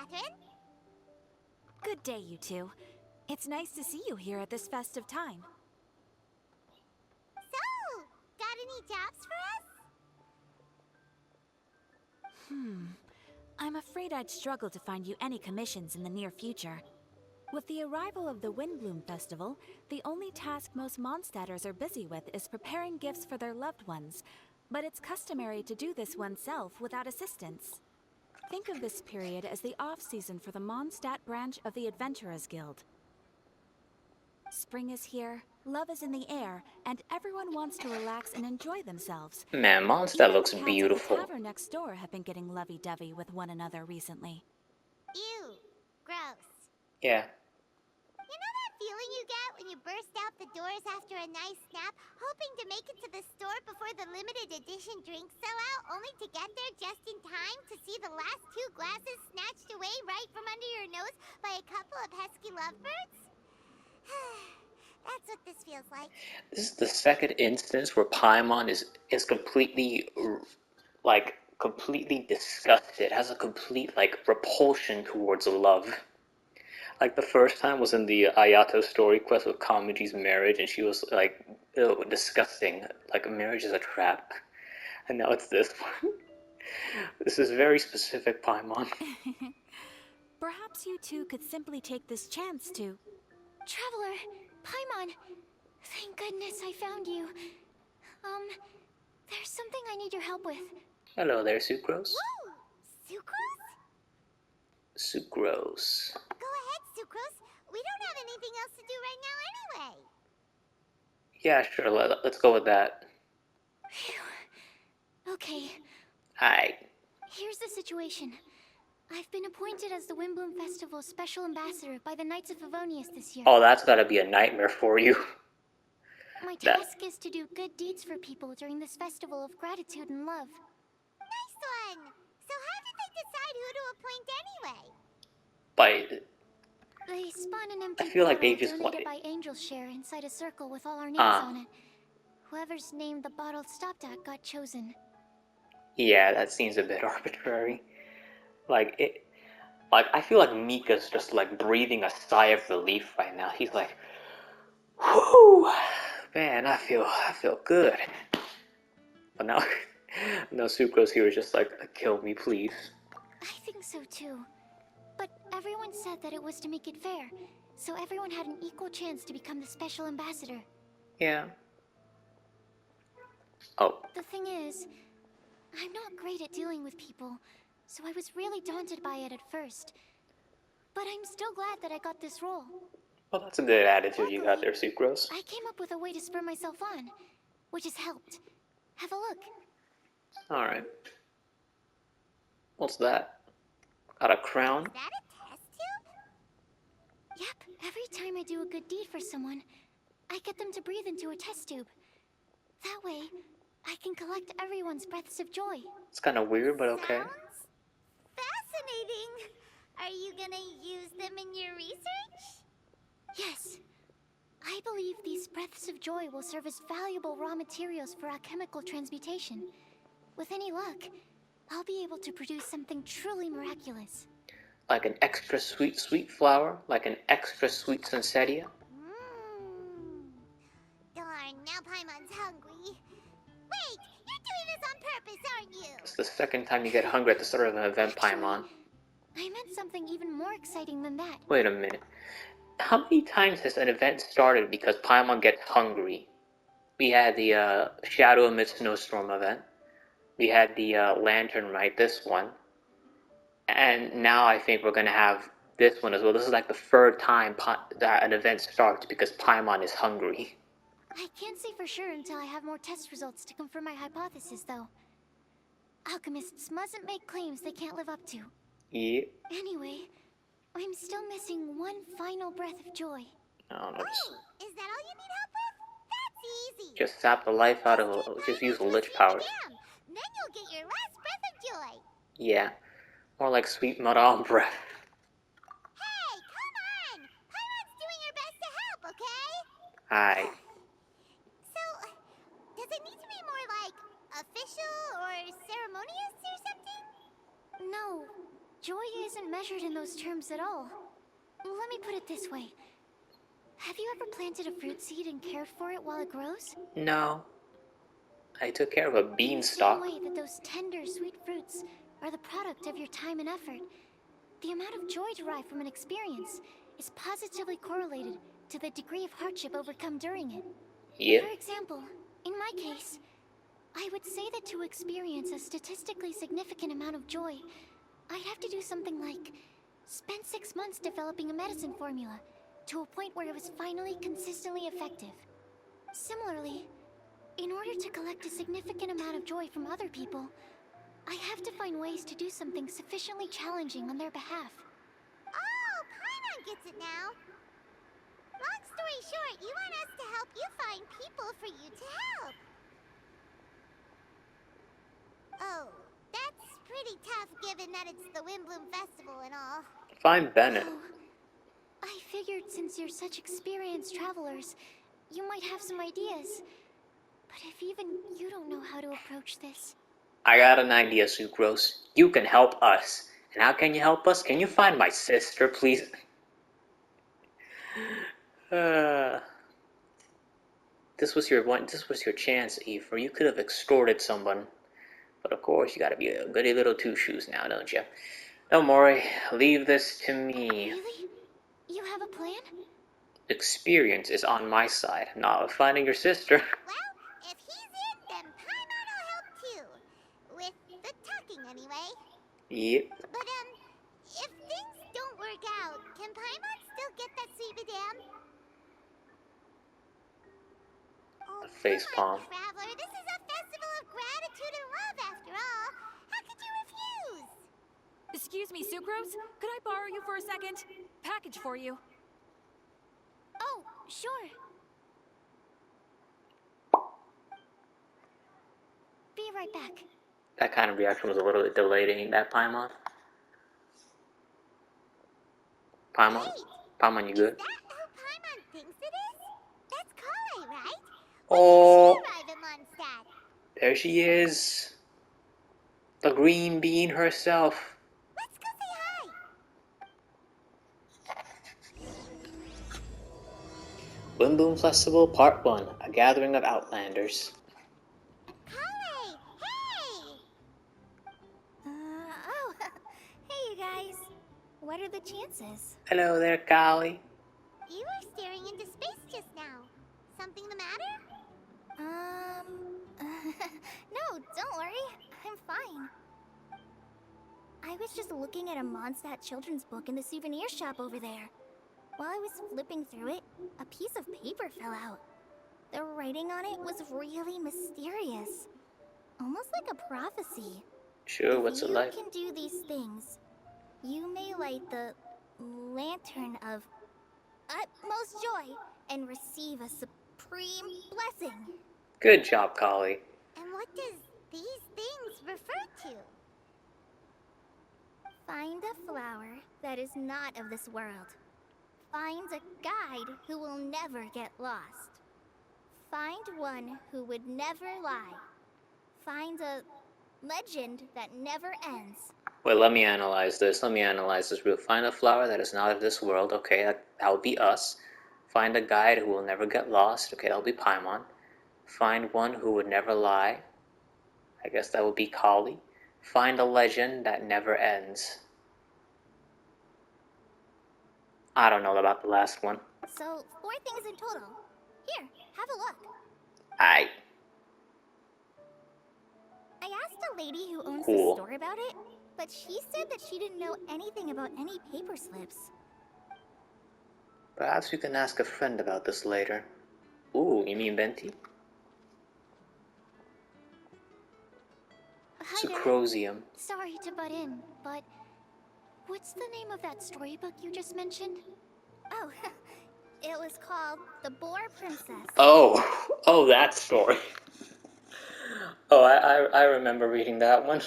Catherine. Good day, you two. It's nice to see you here at this festive time. So, got any jobs for us? I'm afraid I'd struggle to find you any commissions in the near future. With the arrival of the Windblume Festival, the only task most Mondstadters are busy with is preparing gifts for their loved ones, but it's customary to do this oneself without assistance. Think of this period as the off-season for the Mondstadt branch of the Adventurers Guild. Spring is here, love is in the air, and everyone wants to relax and enjoy themselves. Man, Mondstadt Even looks the cats beautiful. at the tavern next door have been getting lovey-dovey with one another recently. Ew. Gross. Yeah. You know that feeling you get when you burst out the doors after a nice nap, hoping to make it to the store before the limited edition drinks sell out, only to get there just in time to see the last 2 glasses snatched away right from under your nose by a couple of pesky lovebirds? That's what this feels like. This is the second instance where Paimon is completely, like, completely disgusted, has a complete, like, repulsion towards love. Like, the first time was in the Ayato story quest with Kamiji's marriage, and she was like, ew, disgusting. Like, marriage is a trap. And now it's this one. This is very specific, Paimon. Perhaps you two could simply take this chance to... Traveler, Paimon, thank goodness I found you. There's something I need your help with. Hello there, Sucrose. Whoa! Sucrose? Sucrose. Go ahead, Sucrose. We don't have anything else to do right now anyway. Yeah, sure, let's go with that. Phew. Okay, Hi. here's the situation. I've been appointed as the Windblume Festival's special ambassador by the Knights of Favonius this year. Oh, that's gotta be a nightmare for you. My task is to do good deeds for people during this festival of gratitude and love. Nice one. So how did they decide who to appoint anyway? But They spawn an empty I feel like they bottle just donated wanted- by Angel's Share inside a circle with all our names Ah. on it. Whoever's name the bottle stopped at got chosen. yeah, that seems a bit arbitrary. Like, I feel like Mika's just, like, breathing a sigh of relief right now. He's like, whew, man, I feel good. But now, no, Sucrose here is just like, kill me, please. I think so too. But everyone said that it was to make it fair, so everyone had an equal chance to become the special ambassador. Yeah. Oh, The thing is, I'm not great at dealing with people, so I was really daunted by it at first. But I'm still glad that I got this role. well, that's a good attitude you got there, Sucrose. I came up with a way to spur myself on, which has helped. Have a look. Alright. What's that? Got a crown? Is that a test tube? Yep, every time I do a good deed for someone, I get them to breathe into a test tube. That way, I can collect everyone's breaths of joy. It's kind of weird, but okay. Sounds fascinating. Are you gonna use them in your research? Yes. I believe these breaths of joy will serve as valuable raw materials for alchemical transmutation. With any luck, I'll be able to produce something truly miraculous. Like an extra sweet flower? Like an extra sweet Sunsetia? Darn, now Paimon's hungry. Wait, you're doing this on purpose, aren't you? It's the second time you get hungry at the start of an event, Paimon. I meant something even more exciting than that. Wait a minute. How many times has an event started because Paimon gets hungry? We had the Shadow Amid Snowstorm event. We had the Lantern Rite, this one. And now I think we're gonna have this one as well. This is like the third time that an event starts because Paimon is hungry. I can't say for sure until I have more test results to confirm my hypothesis, though. Alchemists mustn't make claims they can't live up to. Yeah. Anyway, I'm still missing one final breath of joy. I don't know. Oh, is that all you need help with? That's easy. Just sap the life out of it. Just use lich powers. Damn. Then you'll get your last breath of joy. Yeah. More like sweet Madame breath. Hey, come on! Paimon's doing her best to help, okay? Hi. So, does it need to be more like official or ceremonious or something? No, joy isn't measured in those terms at all. Let me put it this way. Have you ever planted a fruit seed and cared for it while it grows? No. I took care of a In the beanstalk. same way that those tender, sweet fruits are the product of your time and effort, the amount of joy derived from an experience is positively correlated to the degree of hardship overcome during it. Yep. For example, in my case, I would say that to experience a statistically significant amount of joy, I'd have to do something like spend 6 months developing a medicine formula to a point where it was finally consistently effective. Similarly, in order to collect a significant amount of joy from other people, I have to find ways to do something sufficiently challenging on their behalf. Oh, Paimon gets it now. Long story short, you want us to help you find people for you to help. Oh, that's pretty tough given that it's the Windblume Festival and all. Find Bennett. Oh, I figured since you're such experienced travelers, you might have some ideas. But if even you don't know how to approach this... I got an idea, Sucrose. You can help us. And how can you help us? Can you find my sister, please? This was your chance, Eve, or you could have extorted someone. But of course, you gotta be a goody little two-shoes now, don't you? Don't worry, leave this to me. Really? You have a plan? Experience is on my side, not with finding your sister. Well, if he's in, then Paimon will help too. With the talking, anyway. Yep. But, if things don't work out, can Paimon still get that sweet madame? Oh, Face come on, palm. Traveler. This is a festival of gratitude and love, after all. How could you refuse? Excuse me, Sucrose? Could I borrow you for a second? Package for you. Oh, sure. Be right back. That kind of reaction was a little bit delayed, ain't that, Paimon? Paimon? Wait, Paimon, you good? is that who Paimon thinks it is? That's Kale, right? Oh, When did she arrive at Mondstadt? there she is. The green bean herself. Let's go say hi. Windblume Festival Part 1, A Gathering of Outlanders. Kale, hey! Oh, hey you guys. What are the chances? Hello there, Kali. You were staring into space just now. Something the matter? No, don't worry. I'm fine. I was just looking at a Mondstadt children's book in the souvenir shop over there. While I was flipping through it, a piece of paper fell out. The writing on it was really mysterious. Almost like a prophecy. Sure, what's If it like? you can do these things, you may light the lantern of utmost joy and receive a supreme blessing. Good job, Kali. And what does these things refer to? Find a flower that is not of this world. Find a guide who will never get lost. Find one who would never lie. Find a legend that never ends. Wait, let me analyze this. Real. Find a flower that is not of this world. Okay, that would be us. Find a guide who will never get lost. Okay, that would be Paimon. Find one who would never lie. I guess that would be Kali. Find a legend that never ends. I don't know about the last one. So, 4 things in total. Here, have a look. I asked a lady who owns Cool. the store about it, but she said that she didn't know anything about any paper slips. Perhaps you can ask a friend about this later. Ooh, you mean Venti? Hi, Dad. Sucrosium. Sorry to butt in, but what's the name of that storybook you just mentioned? Oh, it was called The Boar Princess. Oh, that story. Oh, I remember reading that one.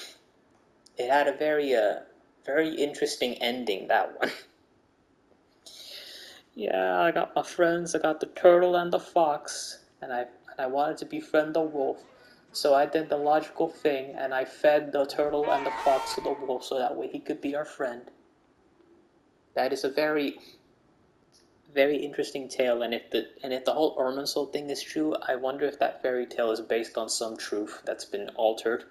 It had a very interesting ending, that one. Yeah, I got my friends, I got the turtle and the fox, and I wanted to befriend the wolf. So I did the logical thing, and I fed the turtle and the fox to the wolf so that way he could be our friend. That is a very, very interesting tale, and if the whole Irminsul thing is true, I wonder if that fairy tale is based on some truth that's been altered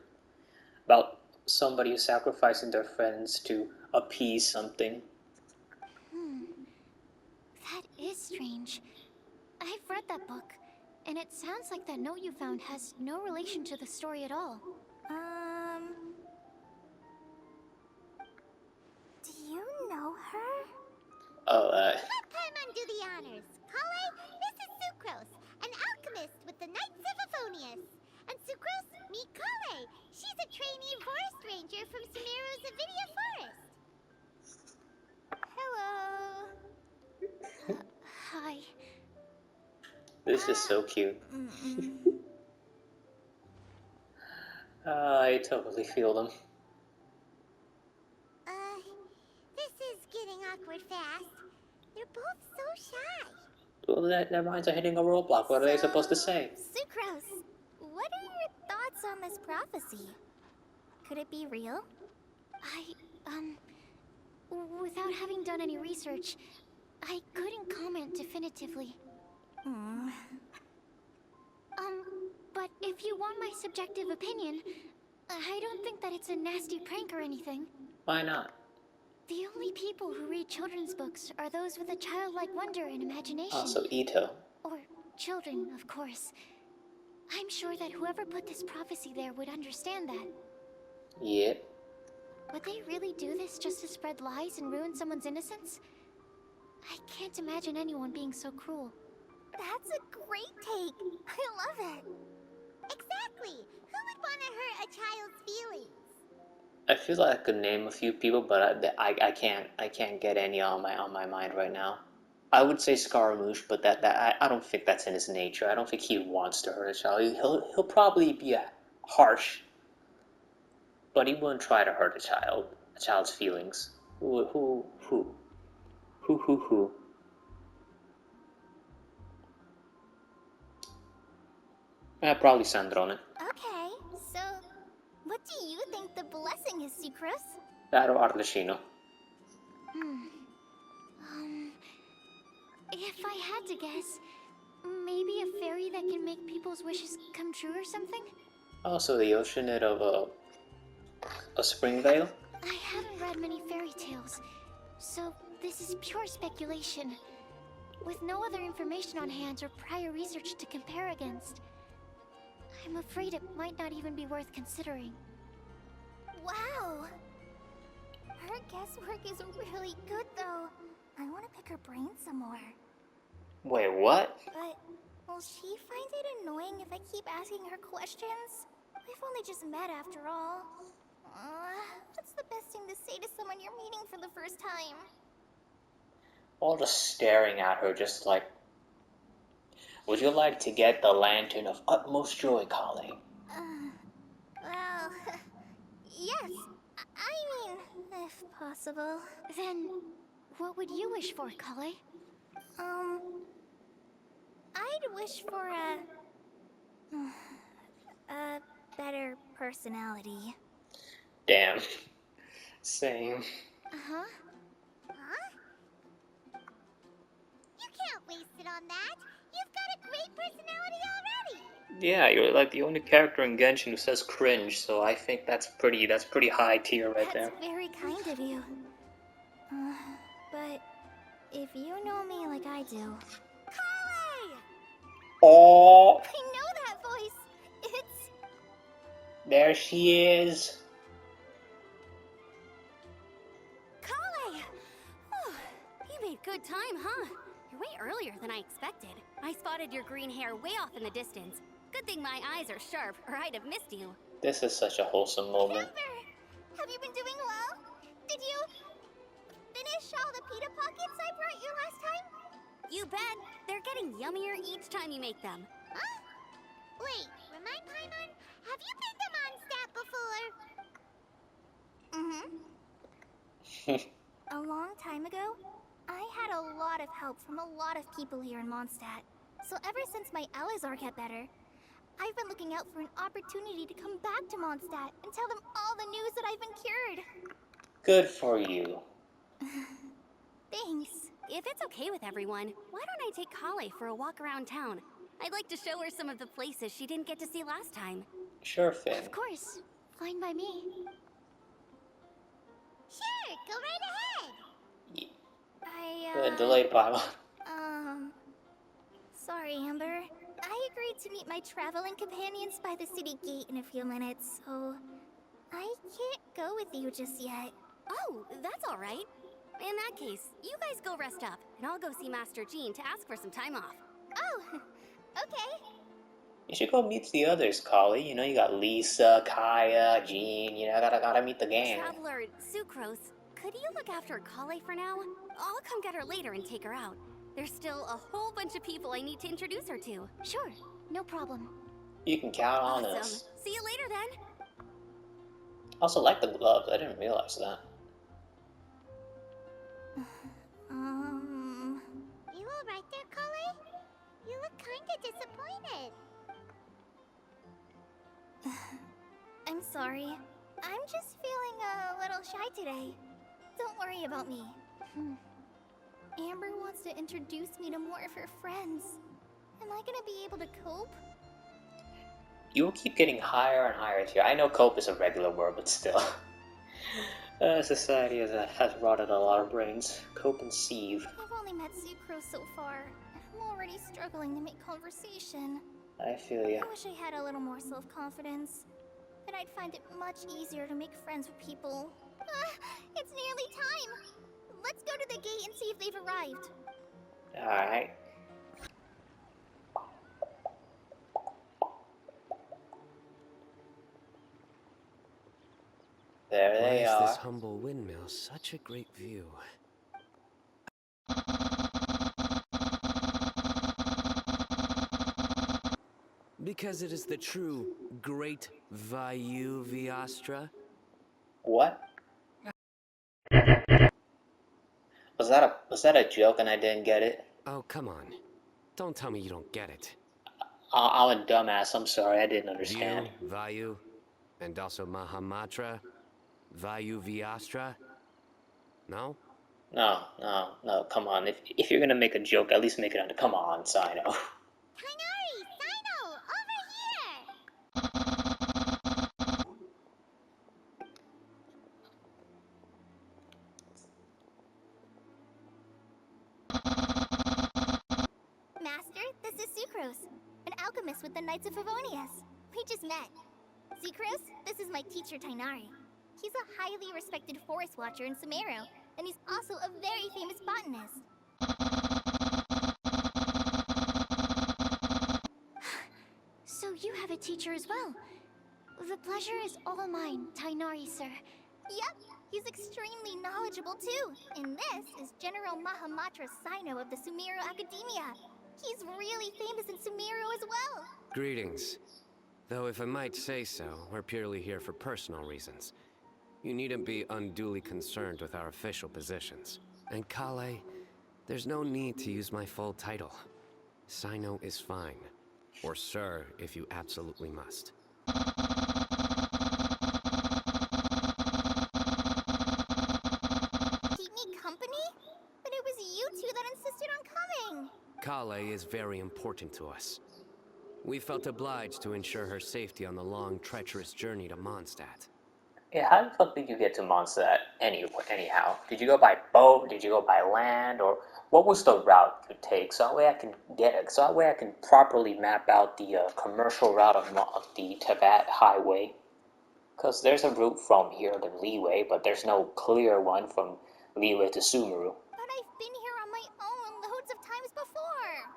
about somebody sacrificing their friends to appease something. That is strange. I've read that book, and it sounds like that note you found has no relation to the story at all. Do you know her? Oh, Let Paimon do the honors. Kale, this is Sucrose, an alchemist with the Knights of Favonius. And Sucrose, meet Kale. She's a trainee forest ranger from Sumeru's Avidia Forest. Hello. Hi. this is so cute. I totally feel them. This is getting awkward fast. They're both so shy. Well, their minds are hitting a roadblock. What are they supposed to say? Sucrose, what are your thoughts on this prophecy? Could it be real? Without having done any research, I couldn't comment definitively. But if you want my subjective opinion, I don't think that it's a nasty prank or anything. Why not? The only people who read children's books are those with a childlike wonder and imagination. Also, Ito. Or children, of course. I'm sure that whoever put this prophecy there would understand that. Yep. Would they really do this just to spread lies and ruin someone's innocence? I can't imagine anyone being so cruel. That's a great take. I love it. Exactly. Who would want to hurt a child's feelings? I feel like I could name a few people, but I can't get any on my mind right now. I would say Scaramouche, but I don't think that's in his nature. I don't think he wants to hurt a child. He'll probably be harsh, but he wouldn't try to hurt a child's feelings. Who? Probably Sandrone. Okay, so what do you think the blessing is, Sucrose? Claro, Ardeshino. If I had to guess, maybe a fairy that can make people's wishes come true or something? Also, the Oceanid of a Springvale. I haven't read many fairy tales, so this is pure speculation. With no other information on hand or prior research to compare against, I'm afraid it might not even be worth considering. Wow! Her guesswork is really good, though. I want to pick her brain some more. Wait, what? But will she find it annoying if I keep asking her questions? We've only just met after all. What's the best thing to say to someone you're meeting for the first time? All just staring at her, just like, would you like to get the lantern of utmost joy, Kale? Well, yes. I mean, if possible. Then, what would you wish for, Kale? I'd wish for a better personality. Damn. Same. Huh? You can't waste it on that. You've got a great personality already. Yeah, you're like the only character in Genshin who says cringe, so I think that's pretty high tier right there. That's very kind of you. But if you know me like I do... Kale! Oh, I know that voice. It's... there she is. Kale! You made good time, huh? You're way earlier than I expected. I spotted your green hair way off in the distance. Good thing my eyes are sharp, or I'd have missed you. This is such a wholesome moment. Amber, have you been doing well? Did you finish all the pita pockets I brought you last time? You bet. They're getting yummier each time you make them. Huh? Wait, remind Paimon, have you been to Mondstadt before? A long time ago, I had a lot of help from a lot of people here in Mondstadt. So ever since my Elazar got better, I've been looking out for an opportunity to come back to Mondstadt and tell them all the news that I've been cured. Good for you. Thanks. If it's okay with everyone, why don't I take Kale for a walk around town? I'd like to show her some of the places she didn't get to see last time. Sure thing. Of course. Fine by me. Sure, go right ahead. Good, delayed Paimon. Sorry, Amber. I agreed to meet my traveling companions by the city gate in a few minutes, so I can't go with you just yet. Oh, that's all right. In that case, you guys go rest up, and I'll go see Master Jean to ask for some time off. Oh, okay. You should go meet the others, Kale. You know, you got Lisa, Kaya, Jean. You know, gotta meet the gang. Traveler Sucrose, could you look after Kale for now? I'll come get her later and take her out. There's still a whole bunch of people I need to introduce her to. Sure, no problem. You can count on Awesome. us. See you later then. Also, like the gloves. I didn't realize that. You alright there, Kale? You look kinda disappointed. I'm sorry. I'm just feeling a little shy today. Don't worry about me. Amber wants to introduce me to more of her friends. Am I gonna be able to cope? You will keep getting higher and higher tier. I know cope is a regular word, but still. Society has rotted a lot of brains. Cope and sieve. I've only met Sucrose so far. I'm already struggling to make conversation. I feel ya. I wish I had a little more self-confidence. Then I'd find it much easier to make friends with people. It's nearly time! Let's go to the gate and see if they've arrived. Alright. There Why they is are. this humble windmill such a great view? Because it is the true Great Vayu Viastra. What? Was that a joke and I didn't get it? Oh, come on. Don't tell me you don't get it. I'm a dumbass. I'm sorry. I didn't understand. View, Vayu, and also Mahamatra, Vayu Viastra. No? No. Come on. If you're gonna make a joke, at least make it under. Come on, Sino. Kainari, Sino, over here! Master, this is Sucrose, an alchemist with the Knights of Favonius. We just met. Sucrose, this is my teacher Tainari. He's a highly respected forest watcher in Sumeru, and he's also a very famous botanist. So you have a teacher as well. The pleasure is all mine, Tainari, sir. Yep, he's extremely knowledgeable too. And this is General Mahamatra Sino of the Sumeru Academia. He's really famous in Sumeru as well. Greetings. Though if I might say so, we're purely here for personal reasons. You needn't be unduly concerned with our official positions. And Kale, there's no need to use my full title. Sino is fine. Or sir, if you absolutely must. Keep me company? But it was you two that insisted on coming. Kale is very important to us. We felt obliged to ensure her safety on the long, treacherous journey to Mondstadt. Yeah, how the fuck did you get to Mondstadt anyhow? Did you go by boat? Did you go by land? Or what was the route you take? So that way I can properly map out the commercial route of the Tibet Highway. Because there's a route from here to Liyue, but there's no clear one from Liyue to Sumeru. But I've been here on my own loads of times before.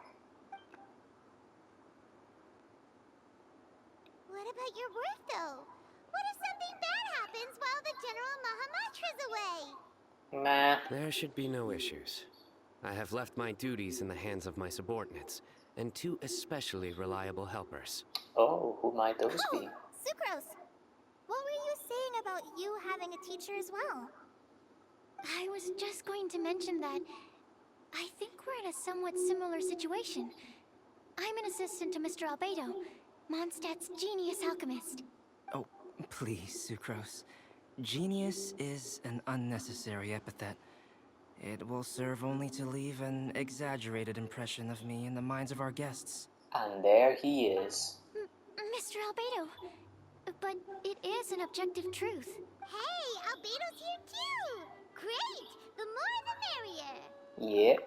What about your work, though? What if something bad happens while the General Mahamatra's away? Nah. There should be no issues. I have left my duties in the hands of my subordinates, and two especially reliable helpers. Oh, who might those be? Sucrose, what were you saying about you having a teacher as well? I was just going to mention that I think we're in a somewhat similar situation. I'm an assistant to Mr. Albedo, Mondstadt's genius alchemist. Oh, please, Sucrose. Genius is an unnecessary epithet. It will serve only to leave an exaggerated impression of me in the minds of our guests. And there he is. Mr. Albedo. But it is an objective truth. Hey, Albedo's here too! Great! The more the merrier! Yeah.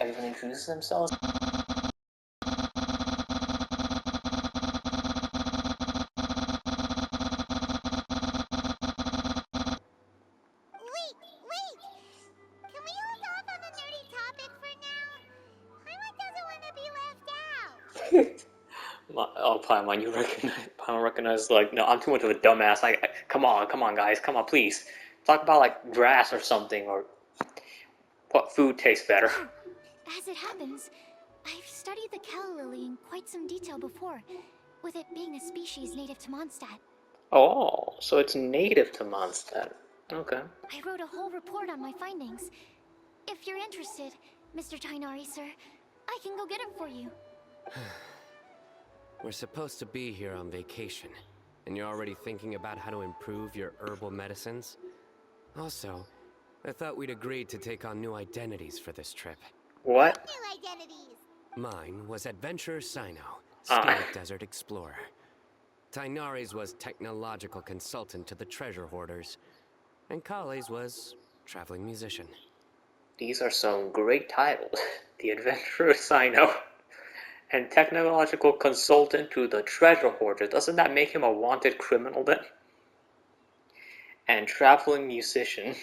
Everyone introduces themselves. Wait! Can we hold off on the nerdy topic for now? Paimon doesn't want to be left out. Oh, Paimon, Paimon recognize, like, no, I'm too much of a dumbass. Come on, guys, come on, please. Talk about, like, grass or something, or what food tastes better. As it happens, I've studied the calla lily in quite some detail before, with it being a species native to Mondstadt. Oh, so it's native to Mondstadt. Okay. I wrote a whole report on my findings. If you're interested, Mr. Tainari, sir, I can go get it for you. We're supposed to be here on vacation, and you're already thinking about how to improve your herbal medicines? Also, I thought we'd agreed to take on new identities for this trip. What? New identities! Mine was Adventurer Sino, Scarlet Desert Explorer. Tainari's was Technological Consultant to the Treasure Hoarders. And Kale's was Traveling Musician. These are some great titles. The Adventurer Sino and Technological Consultant to the Treasure Hoarder. Doesn't that make him a wanted criminal then? And Traveling Musician.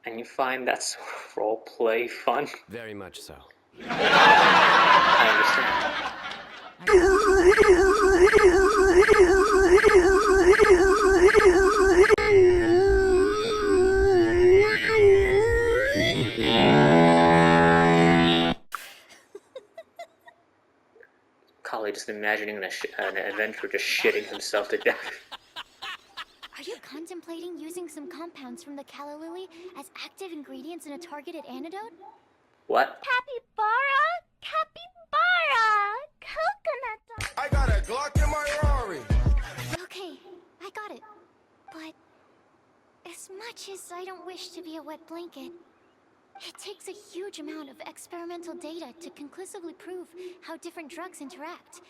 And you find that sort of roleplay fun? Very much so. I understand. Kale just imagining an adventurer just shitting himself to death. Are you contemplating using some compounds from the calla lily as active ingredients in a targeted antidote? What? Capybara! Coconut! I got a Glock in my Rari. Okay, I got it. But as much as I don't wish to be a wet blanket, it takes a huge amount of experimental data to conclusively prove how different drugs interact.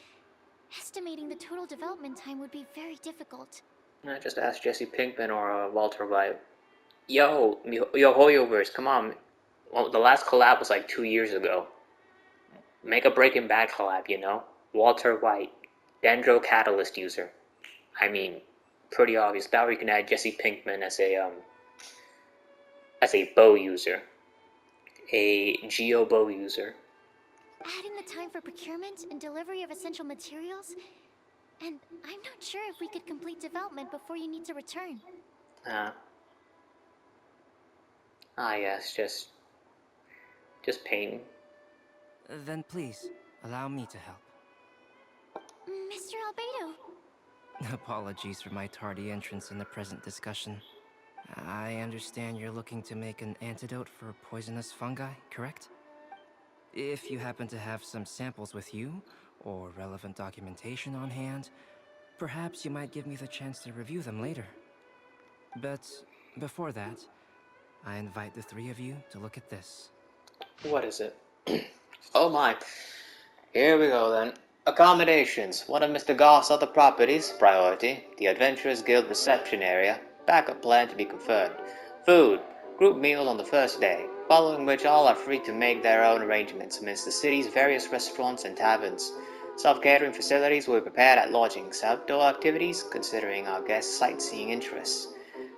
Estimating the total development time would be very difficult. Just ask Jesse Pinkman or Walter White. Yo, Hoyoverse, come on. Well, the last collab was like 2 years ago. Make a Breaking Bad collab, you know? Walter White, Dendro Catalyst user. I mean, pretty obvious. That way you can add Jesse Pinkman as a bow user. A Geo bow user. Adding the time for procurement and delivery of essential materials, and I'm not sure if we could complete development before you need to return. Yes, just painting. Then please, allow me to help. Mr. Albedo. Apologies for my tardy entrance in the present discussion. I understand you're looking to make an antidote for poisonous fungi, correct? If you happen to have some samples with you, or relevant documentation on hand, perhaps you might give me the chance to review them later. But before that, I invite the three of you to look at this. What is it? Oh my. Here we go then. Accommodations. One of Mr. Goff's other properties. Priority. The Adventurers Guild reception area. Backup plan to be confirmed. Food. Group meals on the first day, following which all are free to make their own arrangements amidst the city's various restaurants and taverns. Self-catering facilities will be prepared at lodgings. Outdoor activities, considering our guests' sightseeing interests.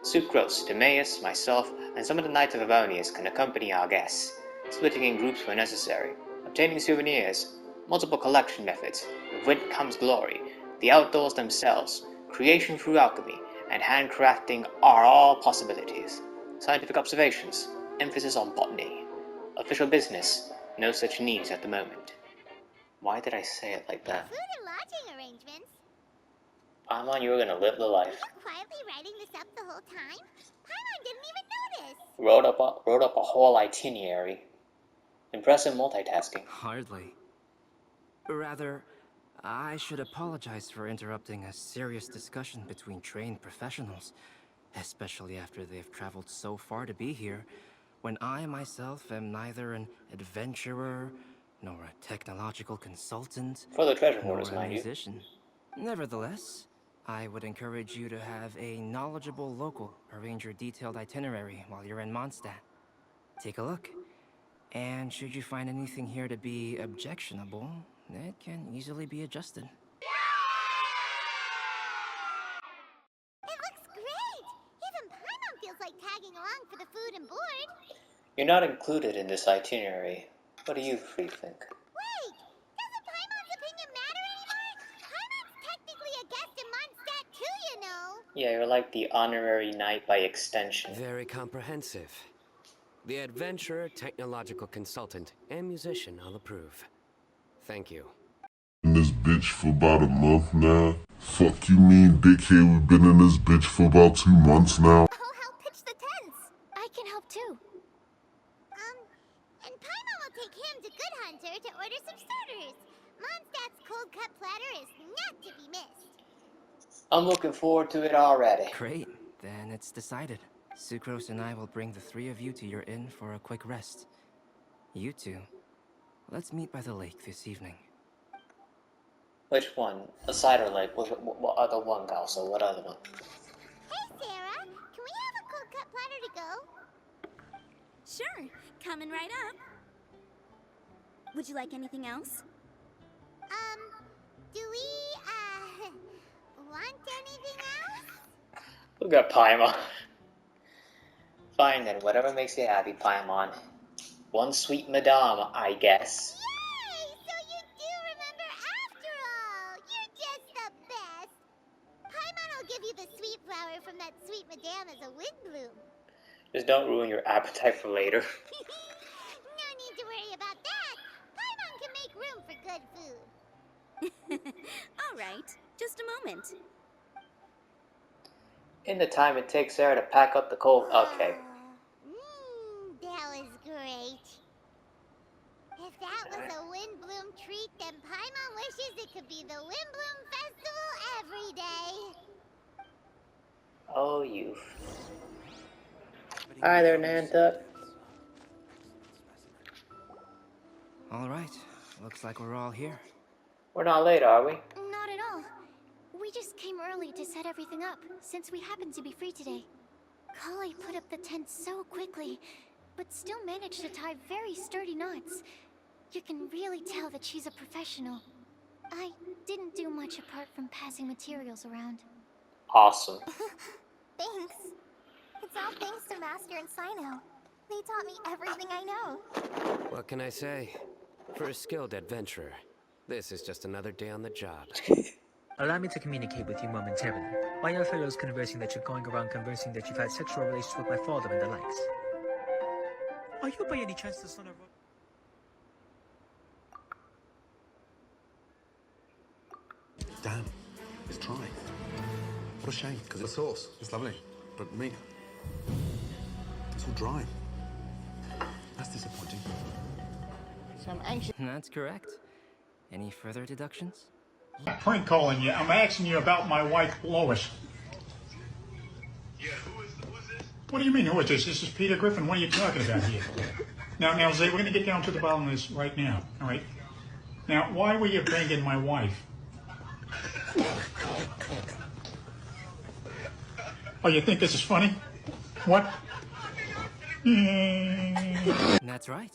Sucrose, Timaeus, myself, and some of the Knights of Avonius can accompany our guests, splitting in groups where necessary. Obtaining souvenirs, multiple collection methods, with which comes glory, the outdoors themselves, creation through alchemy, and handcrafting are all possibilities. Scientific observations, emphasis on botany. Official business, no such needs at the moment. Why did I say it like that? Food and lodging arrangements? Paimon, you were gonna live the life. Were you quietly writing this up the whole time? Paimon didn't even notice! Wrote up a whole itinerary. Impressive multitasking. Hardly. Rather, I should apologize for interrupting a serious discussion between trained professionals, especially after they've traveled so far to be here, when I myself am neither an adventurer, nor a technological consultant, For the treasure nor hoarders, a mind you. musician. Nevertheless, I would encourage you to have a knowledgeable local arrange your detailed itinerary while you're in Mondstadt. Take a look. And should you find anything here to be objectionable, it can easily be adjusted. It looks great! Even Paimon feels like tagging along for the food and board. You're not included in this itinerary. What do you three think? Wait! Doesn't Paimon's opinion matter anymore? Paimon's technically a guest in Mondstadt too, you know. Yeah, you're like the honorary knight by extension. Very comprehensive. The adventurer, technological consultant, and musician I'll approve. Thank you. In this bitch for about a month now. Fuck you mean, dickhead, we've been in this bitch for about 2 months now. I'll help pitch the tents. I can help too. And Paimon will take him to Good Hunter to order some starters. Mondstadt's cold cut platter is not to be missed. I'm looking forward to it already. Great, then it's decided. Sucrose and I will bring the three of you to your inn for a quick rest. You two, let's meet by the lake this evening. Which one? A cider lake. What other one, also? What other one? Hey, Sarah, can we have a cold cut platter to go? Sure, coming right up. Would you like anything else? Do we, want anything else? Look at Paimon. Fine then, whatever makes you happy, Paimon. One sweet madame, I guess. Yay! So you do remember after all! You're just the best! Paimon will give you the sweet flower from that sweet madame as a Windblume. Just don't ruin your appetite for later. No need to worry about that! Paimon can make room for good food. All right, just a moment. In the time it takes Sarah to pack up the cold... Okay. That was great. If that was a Windblume treat, then Paimon wishes it could be the Windblume Festival every day. Oh, you. Hi there, Nantuck. All right, looks like we're all here. We're not late, are we? Not at all. We just came early to set everything up, since we happen to be free today. Kale put up the tent so quickly, but still managed to tie very sturdy knots. You can really tell that she's a professional. I didn't do much apart from passing materials around. Awesome. Thanks. It's all thanks to Master and Sino. They taught me everything I know. What can I say? For a skilled adventurer, this is just another day on the job. Allow me to communicate with you momentarily. Why your fellows conversing that you're going around conversing that you've had sexual relations with my father and the likes? Are you by any chance the son of... Damn, it's dry. What a shame, because the sauce is lovely, but meat, it's all dry. That's disappointing. So I'm anxious. That's correct. Any further deductions? I'm prank calling you. I'm asking you about my wife, Lois. Yeah, who is this? What do you mean, who is this? This is Peter Griffin. What are you talking about here? Now, Zay, we're going to get down to the bottom of this right now, all right? Now, why were you banging my wife? Oh, you think this is funny? What? That's right.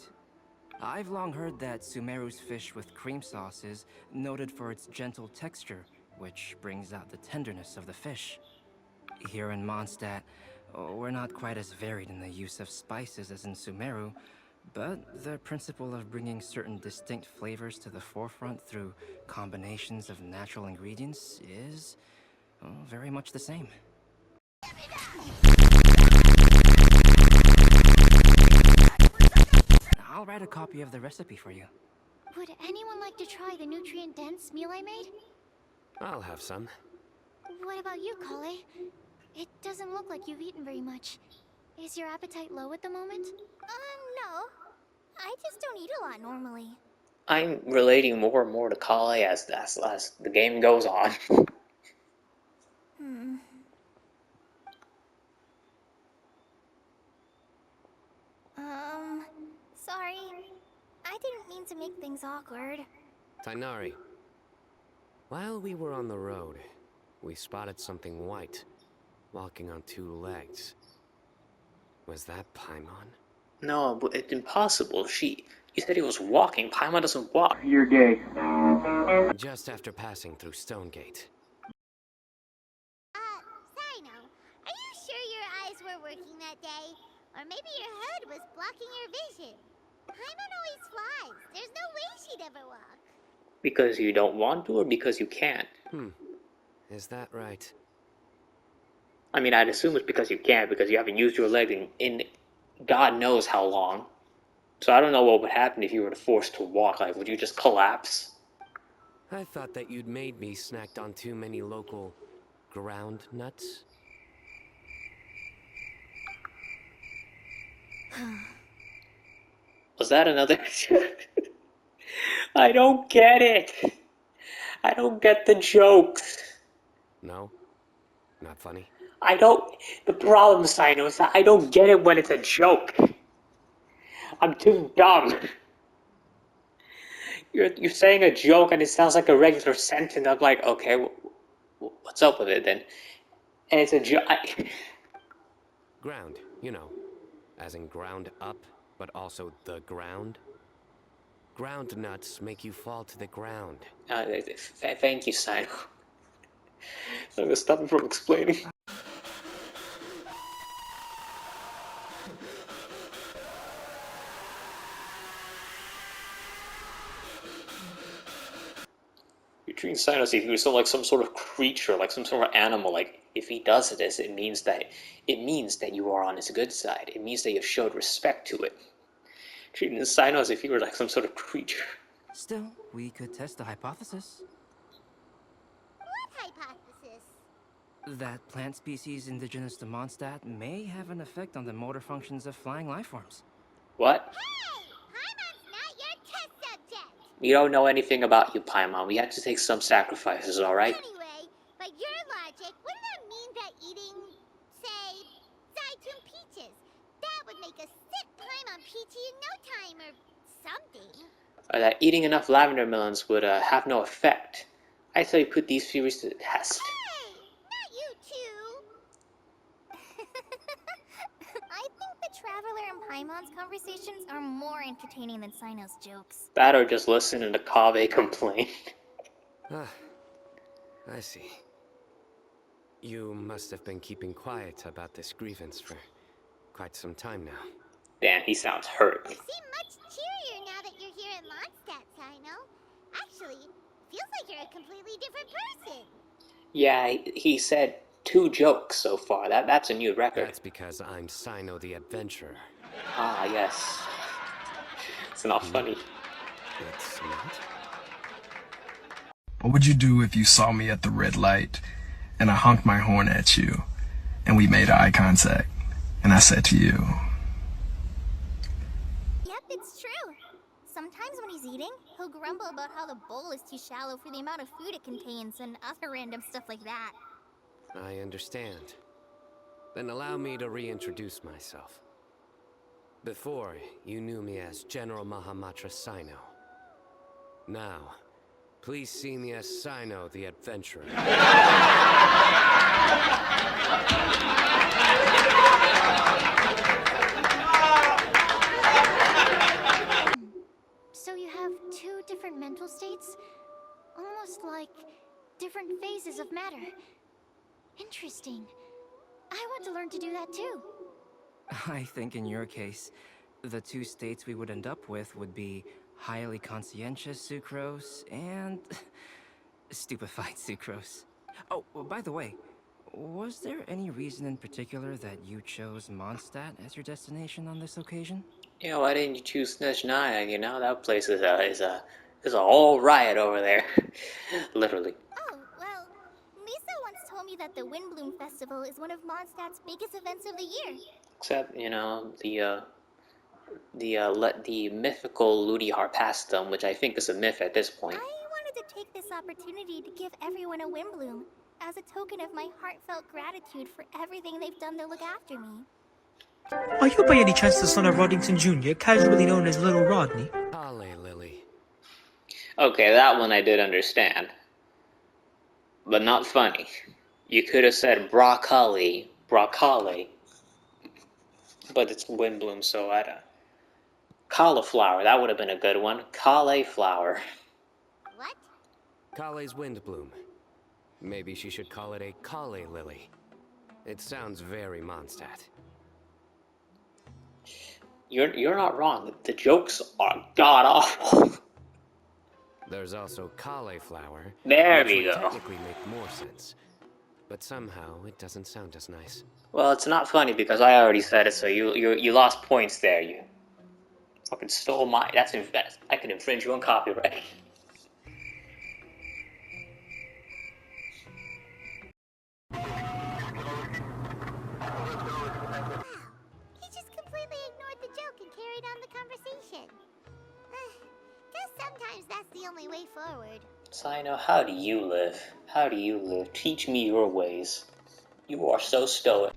I've long heard that Sumeru's fish with cream sauce is noted for its gentle texture, which brings out the tenderness of the fish. Here in Mondstadt, we're not quite as varied in the use of spices as in Sumeru, but the principle of bringing certain distinct flavors to the forefront through combinations of natural ingredients is very much the same. I'll write a copy of the recipe for you. Would anyone like to try the nutrient-dense meal I made? I'll have some. What about you, Kale? It doesn't look like you've eaten very much. Is your appetite low at the moment? No. I just don't eat a lot normally. I'm relating more and more to Kale as the game goes on. Sorry. I didn't mean to make things awkward. Tainari, while we were on the road, we spotted something white, walking on two legs. Was that Paimon? No, but it's impossible. You said he was walking. Paimon doesn't walk. You're gay. Just after passing through Stonegate. Sino, are you sure your eyes were working that day? Or maybe your hood was blocking your vision? Paimon always flies. There's no way she'd ever walk. Because you don't want to, or because you can't? Is that right? I mean, I'd assume it's because you can't, because you haven't used your leg in God knows how long. So I don't know what would happen if you were forced to walk. Like, would you just collapse? I thought that you'd made me snacked on too many local ground nuts. Was that another? I don't get it. I don't get the jokes. No? Not funny? I don't. The problem, Sino, is that I don't get it when it's a joke. I'm too dumb. You're saying a joke and it sounds like a regular sentence. I'm like, okay, what's up with it then? And it's a joke. Ground, you know, as in ground up, but also the ground. Ground nuts make you fall to the ground. Thank you, Sino. I'm gonna stop me from explaining. You're treating Sino as if he was some sort of creature, like some sort of animal. Like, if he does this, it means that you are on his good side. It means that you've showed respect to it. Treating Sino as if he were like some sort of creature. Still, we could test the hypothesis. What hypothesis? That plant species indigenous to Mondstadt may have an effect on the motor functions of flying lifeforms. What? Hey! Paimon's not your test subject! We don't know anything about you, Paimon. We had to take some sacrifices, alright? Anyway, by your logic, wouldn't that mean that eating, say, Zaitun peaches, that would make a sick Paimon peachy in no time or something? Or that eating enough lavender melons would have no effect. I say we put these theories to the test. Hey! Not you two! I think the Traveler and Paimon's conversations are more entertaining than Sino's jokes. That or just listening to Kaveh complain. I see. You must have been keeping quiet about this grievance for quite some time now. Damn, he sounds hurt. You seem much cheerier now that you're here in Mondstadt, Sino. Actually, feels like you're a completely different person. Yeah, he said 2 jokes so far. That's a new record. That's because I'm Sino the Adventurer. Ah, yes. It's not funny. It's not? What would you do if you saw me at the red light and I honked my horn at you and we made eye contact and I said to you, Yep, it's true. Sometimes when he's eating, he'll grumble about how the bowl is too shallow for the amount of food it contains and other random stuff like that. I understand. Then allow me to reintroduce myself. Before, you knew me as General Mahamatra Sino. Now, please see me as Sino the Adventurer. So you have 2 different mental states? Almost like different phases of matter. Interesting. I want to learn to do that too. I think in your case, the 2 states we would end up with would be highly conscientious sucrose and stupefied sucrose. Oh, by the way, was there any reason in particular that you chose Mondstadt as your destination on this occasion? Yeah, why didn't you choose Snezhnaya? You know, that place is a whole riot over there. Literally. Oh, well, Lisa once told me that the Windblume Festival is one of Mondstadt's biggest events of the year. Except, you know, the the mythical Ludi Harpastum, which I think is a myth at this point. I wanted to take this opportunity to give everyone a Windblume as a token of my heartfelt gratitude for everything they've done to look after me. Are you by any chance the son of Roddington Jr., casually known as Little Rodney? Kale, Lily. Okay, that one I did understand. But not funny. You could have said broccoli. But it's Windblume, so I don't... Cauliflower, that would have been a good one. Cauliflower. What? Kale's Windblume. Maybe she should call it a Kale Lily. It sounds very Mondstadt. You're not wrong. The jokes are god-awful. There's also Cauliflower. There which we would go. technically make more sense. But somehow, it doesn't sound as nice. Well, it's not funny because I already said it, so you lost points there. You fucking stole my... That's I can infringe you on copyright. He just completely ignored the joke and carried on the conversation. Guess sometimes that's the only way forward. Sino, how do you live? How do you live? Teach me your ways. You are so stoic.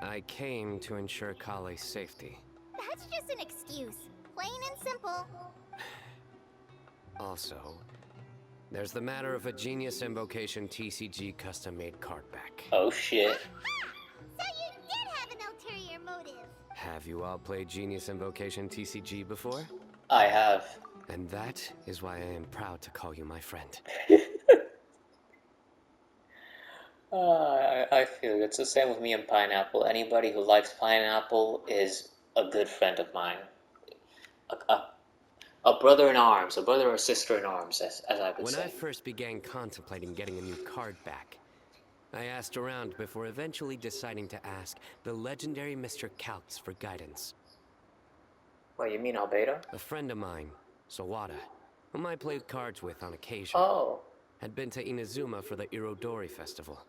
I came to ensure Kale's safety. That's just an excuse. Plain and simple. Also, there's the matter of a Genius Invocation TCG custom-made card back. Oh shit. So you did have an ulterior motive. Have you all played Genius Invocation TCG before? I have. And that is why I am proud to call you my friend. I feel you. It's the same with me and pineapple. Anybody who likes pineapple is a good friend of mine. A brother in arms, a brother or sister in arms, as I would say. When I first began contemplating getting a new card back, I asked around before eventually deciding to ask the legendary Mr. Kaltz for guidance. What, you mean Albedo? A friend of mine, Sawada, whom I played cards with on occasion, had been to Inazuma for the Irodori festival.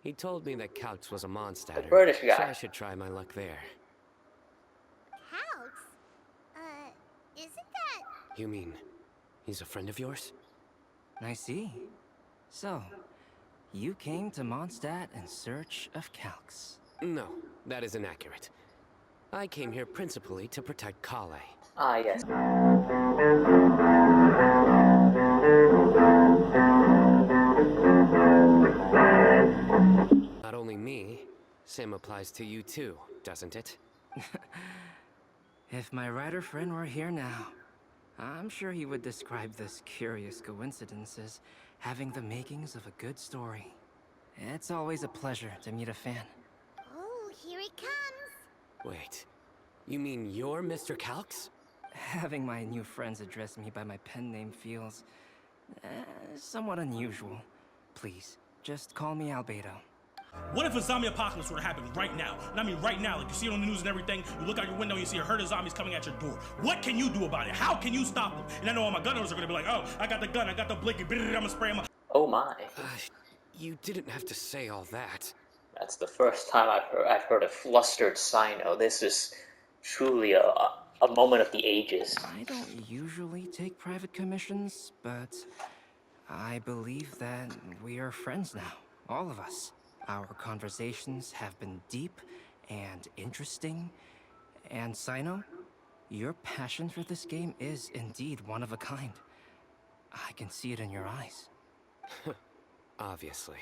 He told me that Kaltz was a Mondstadter, British guy. so I should try my luck there. Kaltz? Isn't that... You mean, he's a friend of yours? I see. So, you came to Mondstadt in search of Kaltz. No, that is inaccurate. I came here principally to protect Kale. Ah, yes. Not only me, same applies to you too, doesn't it? If my writer friend were here now, I'm sure he would describe this curious coincidence as having the makings of a good story. It's always a pleasure to meet a fan. Oh, here he comes. Wait, you mean you're Mr. Kaltz? Having my new friends address me by my pen name feels somewhat unusual. Please, just call me Albedo. What if a zombie apocalypse were to happen right now? And I mean right now, like you see it on the news and everything, you look out your window, you see a herd of zombies coming at your door. What can you do about it? How can you stop them? And I know all my gun owners are gonna be like, oh, I got the gun, I got the blinky, I'm gonna spray them. Oh my. You didn't have to say all that. That's the first time I've heard a flustered Sino. This is truly a moment of the ages. I don't usually take private commissions, but I believe that we are friends now, all of us. Our conversations have been deep and interesting, and Sino, your passion for this game is indeed one of a kind. I can see it in your eyes. Obviously.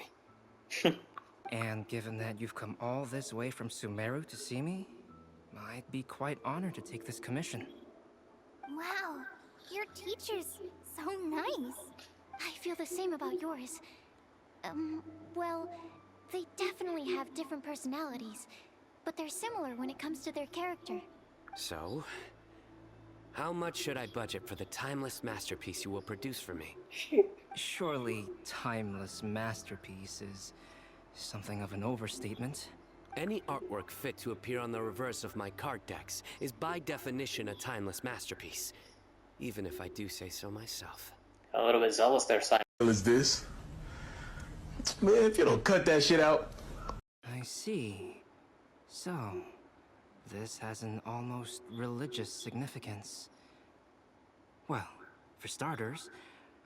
And given that you've come all this way from Sumeru to see me, I'd be quite honored to take this commission. Wow, your teacher's so nice. I feel the same about yours. Well, they definitely have different personalities, but they're similar when it comes to their character. So, How much should I budget for the timeless masterpiece you will produce for me? Surely, timeless masterpiece is something of an overstatement. Any artwork fit to appear on the reverse of my card decks is by definition a timeless masterpiece, even if I do say so myself. A little bit zealous there, Simon. What is this? Man, if you don't cut that shit out. I see. So, this has an almost religious significance. Well, for starters,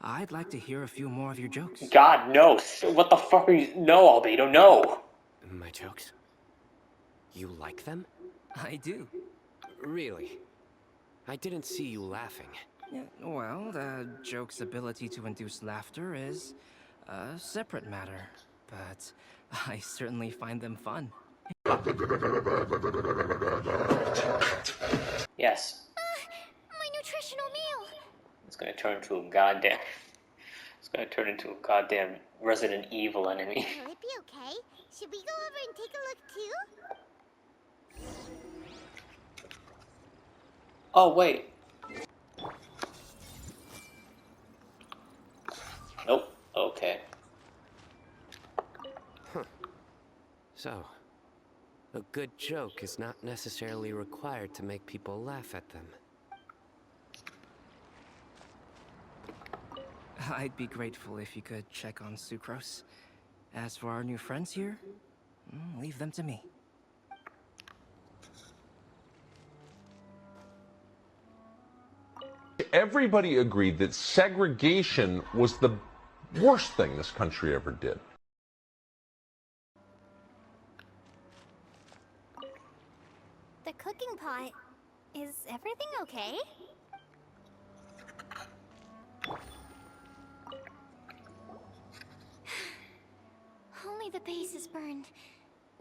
I'd like to hear a few more of your jokes. God, no. What the fuck are you? No, Albedo, no. My jokes? You like them? I do. Really? I didn't see you laughing. Yeah, well, the joke's ability to induce laughter is a separate matter, but I certainly find them fun. Yes. My nutritional meal! It's gonna turn into a goddamn... It's gonna turn into a goddamn Resident Evil enemy. Will it be okay? Should we go over and take a look too? Oh, wait. Nope. Okay. So, a good joke is not necessarily required to make people laugh at them. I'd be grateful if you could check on Sucrose. As for our new friends here, leave them to me. Everybody agreed that segregation was the worst thing this country ever did. The cooking pot. Is everything okay? Only the base is burned.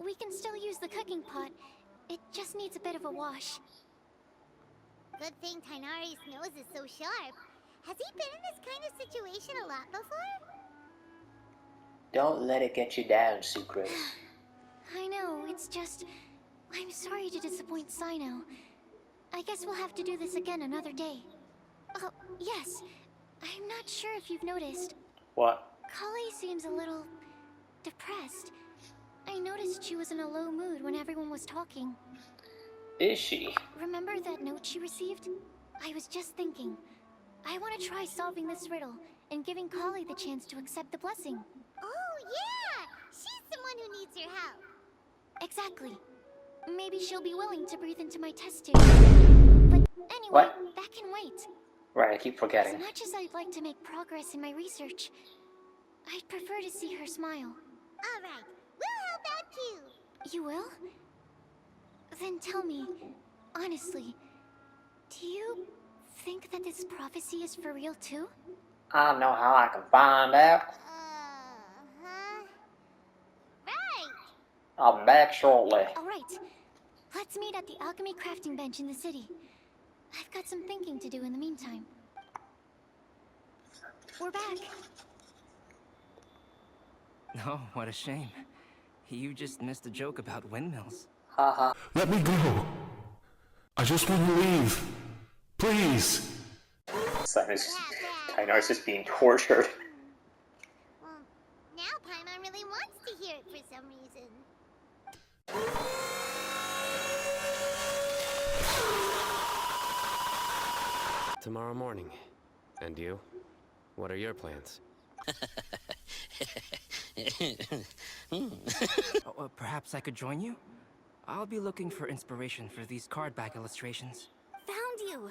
We can still use the cooking pot. It just needs a bit of a wash. Good thing Tainari's nose is so sharp. Has he been in this kind of situation a lot before? Don't let it get you down, Sucrose. I know, it's just... I'm sorry to disappoint Sino. I guess we'll have to do this again another day. Oh, yes. I'm not sure if you've noticed. What? Kale seems a little... depressed. I noticed she was in a low mood when everyone was talking. Is she? Remember that note she received? I was just thinking. I want to try solving this riddle and giving Kale the chance to accept the blessing. Oh, yeah! She's someone who needs your help. Exactly. Maybe she'll be willing to breathe into my test tube. But anyway, What? that can wait. Right, I keep forgetting. As much as I'd like to make progress in my research, I'd prefer to see her smile. All right, we'll help out too. You will? Then tell me, honestly, do you think that this prophecy is for real too? I don't know how I can find out. Huh? Right! I'll be back shortly. Alright, let's meet at the alchemy crafting bench in the city. I've got some thinking to do in the meantime. We're back. Oh, what a shame. You just missed a joke about windmills. Haha. Let me go. I just want to leave. Please. Tainar's just being tortured. Well, now Paimon really wants to hear it for some reason. Tomorrow morning. And you? What are your plans? Perhaps I could join you? I'll be looking for inspiration for these card back illustrations. Found you!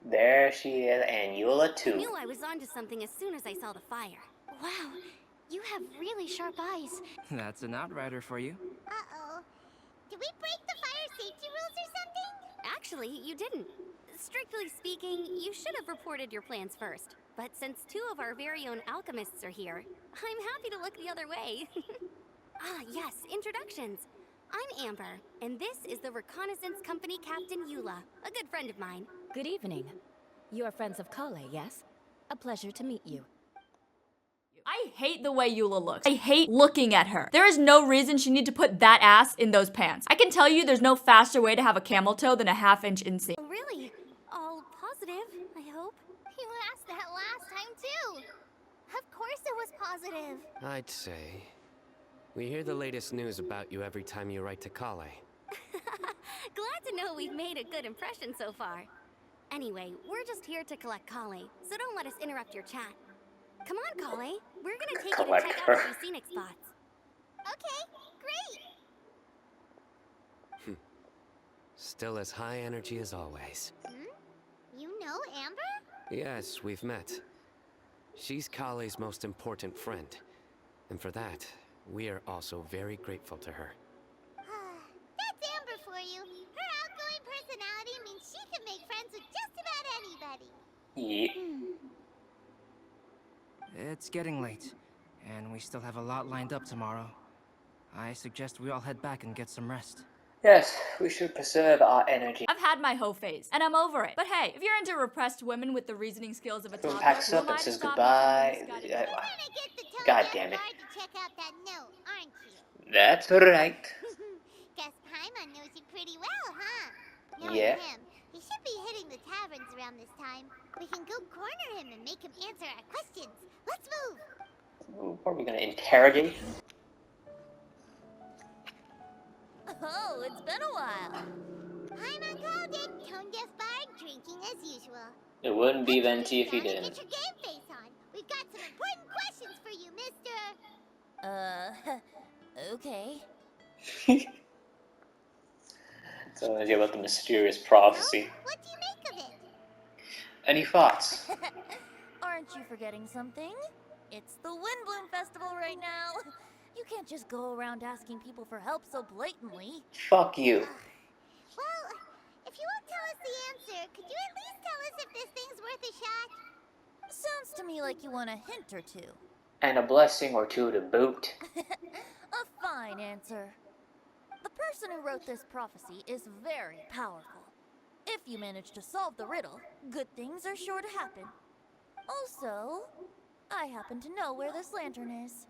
There she is, and Eula too. Knew I was onto something as soon as I saw the fire. Wow, you have really sharp eyes. That's an outrider for you. Uh-oh. Did we break the fire safety rules or something? Actually, you didn't. Strictly speaking, you should have reported your plans first. But since two of our very own alchemists are here, I'm happy to look the other way. Ah, yes, introductions. I'm Amber, and this is the Reconnaissance Company Captain Eula, a good friend of mine. Good evening. You are friends of Kale, yes? A pleasure to meet you. I hate the way Eula looks. I hate looking at her. There is no reason she need to put that ass in those pants. I can tell you there's no faster way to have a camel toe than a half-inch inseam. Really? I'll positive, I hope. You asked that last time, too. Of course it was positive. I'd say. We hear the latest news about you every time you write to Kale. Glad to know we've made a good impression so far. Anyway, we're just here to collect Kale, so don't let us interrupt your chat. Come on, Kale. We're gonna take you to check out a few scenic spots. Okay, great. Still as high energy as always. You know Amber? Yes, we've met. She's Kale's most important friend. And for that, we are also very grateful to her. That's Amber for you. Her outgoing personality means she can make friends with just about anybody. Yeah. It's getting late, and we still have a lot lined up tomorrow. I suggest we all head back and get some rest. Yes, we should preserve our energy. I've had my whole phase, and I'm over it. But hey, if you're into repressed women with the reasoning skills of a Everyone toddler, packs who up am and I to says stop goodbye. You're gonna get the tone God deaf damn it. guard to check out that note, aren't you? That's right. Guess Paimon knows you pretty well, huh? Knowing Yeah. him, he should be hitting the taverns around this time. We can go corner him and make him answer our questions. Let's move! Ooh, are we gonna interrogate? Oh, it's been a while. Paimon called it, tone deaf bard, drinking as usual. It wouldn't be Venti if he Get didn't. your game face on. We've got some important questions for you, mister. Okay. So let's hear about the mysterious prophecy. What do you make of it? Any thoughts? Aren't you forgetting something? It's the Windblume Festival right now. You can't just go around asking people for help so blatantly. Fuck you. Well, if you won't tell us the answer, could you at least tell us if this thing's worth a shot? Sounds to me like you want a hint or two. And a blessing or two to boot. A fine answer. The person who wrote this prophecy is very powerful. If you manage to solve the riddle, good things are sure to happen. Also, I happen to know where this lantern is.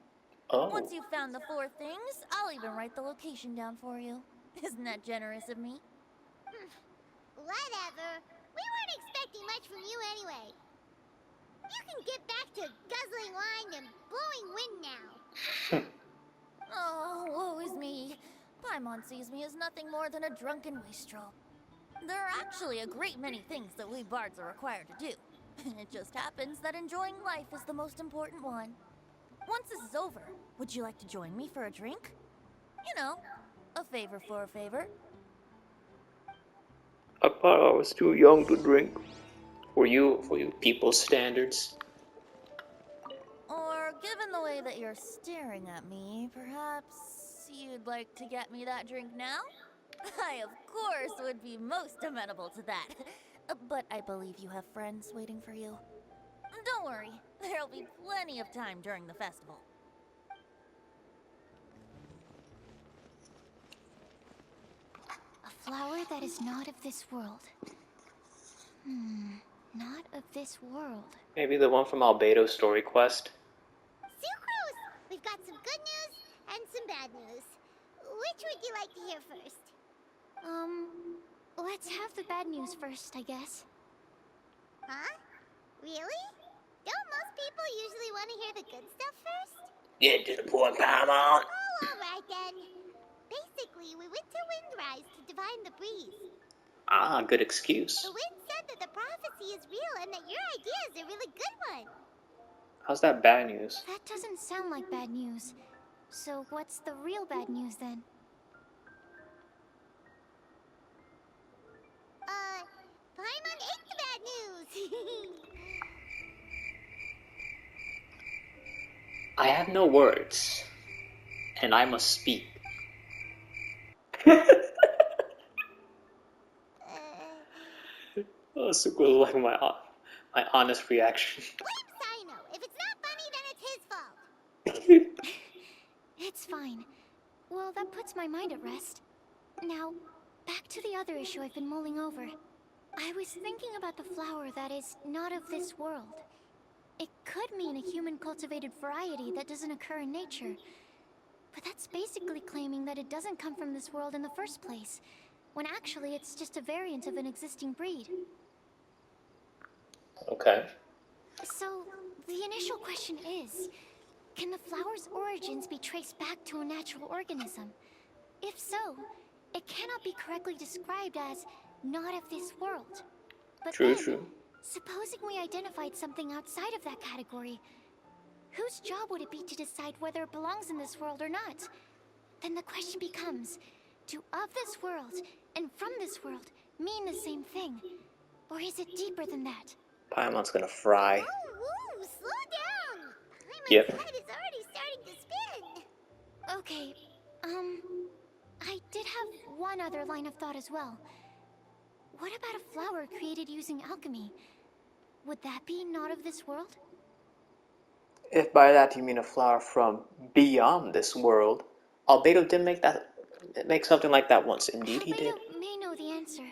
Oh. Once you've found the 4 things, I'll even write the location down for you. Isn't that generous of me? Whatever. We weren't expecting much from you anyway. You can get back to guzzling wine and blowing wind now. Oh, woe is me. Paimon sees me as nothing more than a drunken wastrel. There are actually a great many things that we bards are required to do. It just happens that enjoying life is the most important one. Once this is over, would you like to join me for a drink? You know, a favor for a favor. I thought I was too young to drink. For you people's standards. Or, given the way that you're staring at me, perhaps you'd like to get me that drink now? I, of course, would be most amenable to that. But I believe you have friends waiting for you. Don't worry, there'll be plenty of time during the festival. A flower that is not of this world. Not of this world. Maybe the one from Albedo Story Quest. Sucrose! We've got some good news and some bad news. Which would you like to hear first? Let's have the bad news first, I guess. Huh? Really? Don't most people usually want to hear the good stuff first? Get to the point, Paimon. Oh, alright then. Basically, we went to Windrise to divine the breeze. Ah, good excuse. The wind said that the prophecy is real and that your idea is a really good one. How's that bad news? That doesn't sound like bad news. So what's the real bad news then? Paimon ate the bad news. I have no words, and I must speak. Oh, Suko was like my honest reaction. Blame Sino. If it's not funny, then it's his fault. It's fine. Well, that puts my mind at rest. Now, back to the other issue I've been mulling over. I was thinking about the flower that is not of this world. It could mean a human-cultivated variety that doesn't occur in nature. But that's basically claiming that it doesn't come from this world in the first place, when actually it's just a variant of an existing breed. Okay. So, the initial question is, can the flower's origins be traced back to a natural organism? If so, it cannot be correctly described as not of this world. But True, then, true. supposing we identified something outside of that category, whose job would it be to decide whether it belongs in this world or not? Then the question becomes, do of this world and from this world mean the same thing? Or is it deeper than that? Paimon's gonna fry. Whoa, slow down! My Yep. head is already starting to spin. Okay, I did have one other line of thought as well. What about a flower created using alchemy? Would that be not of this world? If by that you mean a flower from beyond this world, Albedo did make something like that once. Indeed, he did. Albedo may know the answer,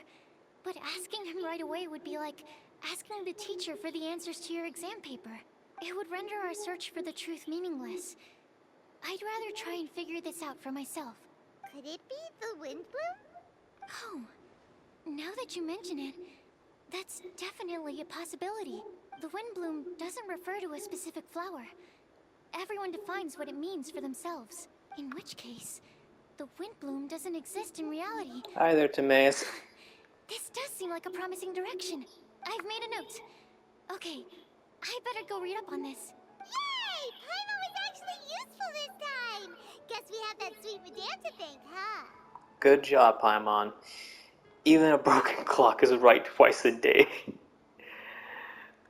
but asking him right away would be like asking the teacher for the answers to your exam paper. It would render our search for the truth meaningless. I'd rather try and figure this out for myself. Could it be the Windblume? Oh, now that you mention it, that's definitely a possibility. The Windblume doesn't refer to a specific flower. Everyone defines what it means for themselves. In which case, the Windblume doesn't exist in reality. Hi there, Timaeus. This does seem like a promising direction. I've made a note. Okay, I better go read up on this. Yay! Paimon was actually useful this time! Guess we have that sweet madame to thank, huh? Good job, Paimon. Even a broken clock is right twice a day.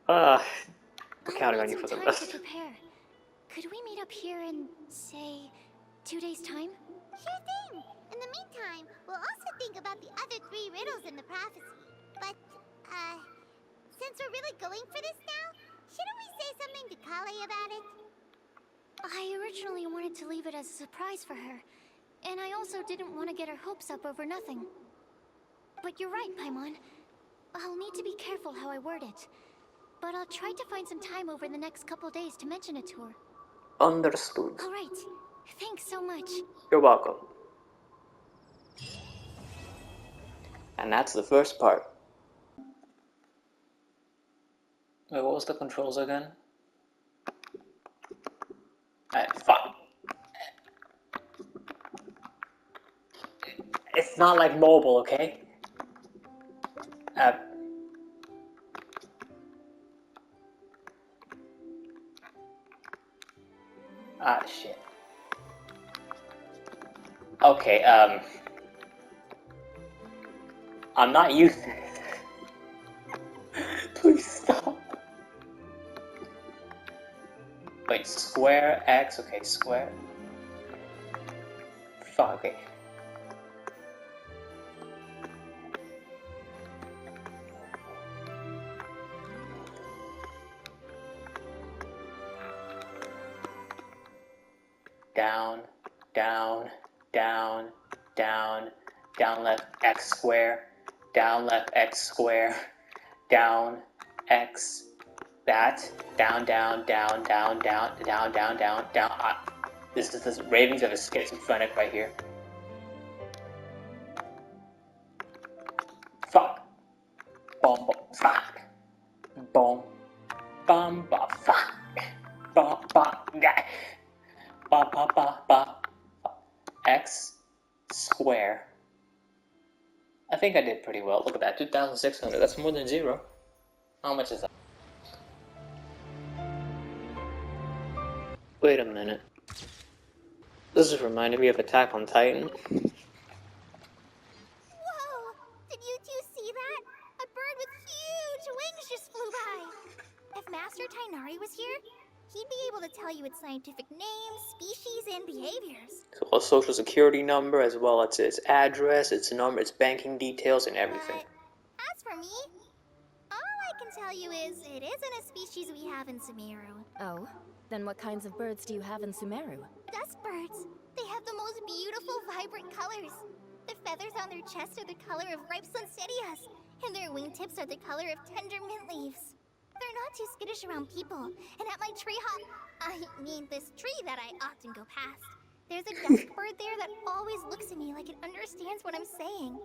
We're counting on you for the To rest. prepare. Could we meet up here in, say, 2 days' time? Sure thing! In the meantime, we'll also think about the other 3 riddles in the prophecy. But, since we're really going for this now, shouldn't we say something to Kale about it? I originally wanted to leave it as a surprise for her, and I also didn't want to get her hopes up over nothing. But you're right, Paimon. I'll need to be careful how I word it. But I'll try to find some time over the next couple days to mention it to her. Understood. All right. Thanks so much. You're welcome. And that's the first part. Wait, what was the controls again? Fuck. It's not like mobile, okay? Shit. Okay, I'm not using it. Please stop. Wait, square, X, okay, square. Fuck, okay. Down, down, down, down, down left X square, down left X square, down X, that, down, down, down, down, down, down, down, down, down. This is the ravings of a schizophrenic right here. Fuck. Boom, boom, fuck. Boom. Bum, ba, fuck. Ba, ba, guy. Ba, ba, ba, ba. X square. I think I did pretty well. Look at that, 2,600. That's more than 0. How much is that? Wait a minute. This is reminding me of Attack on Titan. Whoa! Did you two see that? A bird with huge wings just flew by. If Master Tainari was here, he'd be able to tell you its scientific name, species, and behaviors. So a social security number, as well as its address, its number, its banking details, and everything. But as for me, all I can tell you is it isn't a species we have in Sumeru. Oh? Then what kinds of birds do you have in Sumeru? Dust birds. They have the most beautiful, vibrant colors. The feathers on their chests are the color of ripe sunsettias, and their wingtips are the color of tender mint leaves. They're not too skittish around people, and at my this tree that I often go past, there's a dusk bird there that always looks at me like it understands what I'm saying.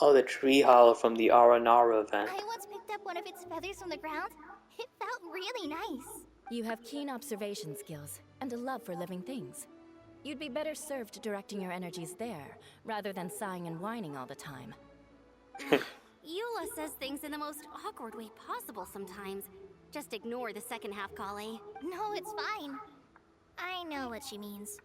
Oh, the tree hollow from the Aranara event. I once picked up one of its feathers from the ground. It felt really nice. You have keen observation skills and a love for living things. You'd be better served directing your energies there, rather than sighing and whining all the time. Eula says things in the most awkward way possible sometimes. Just ignore the second half, Kale. No, it's fine. I know what she means.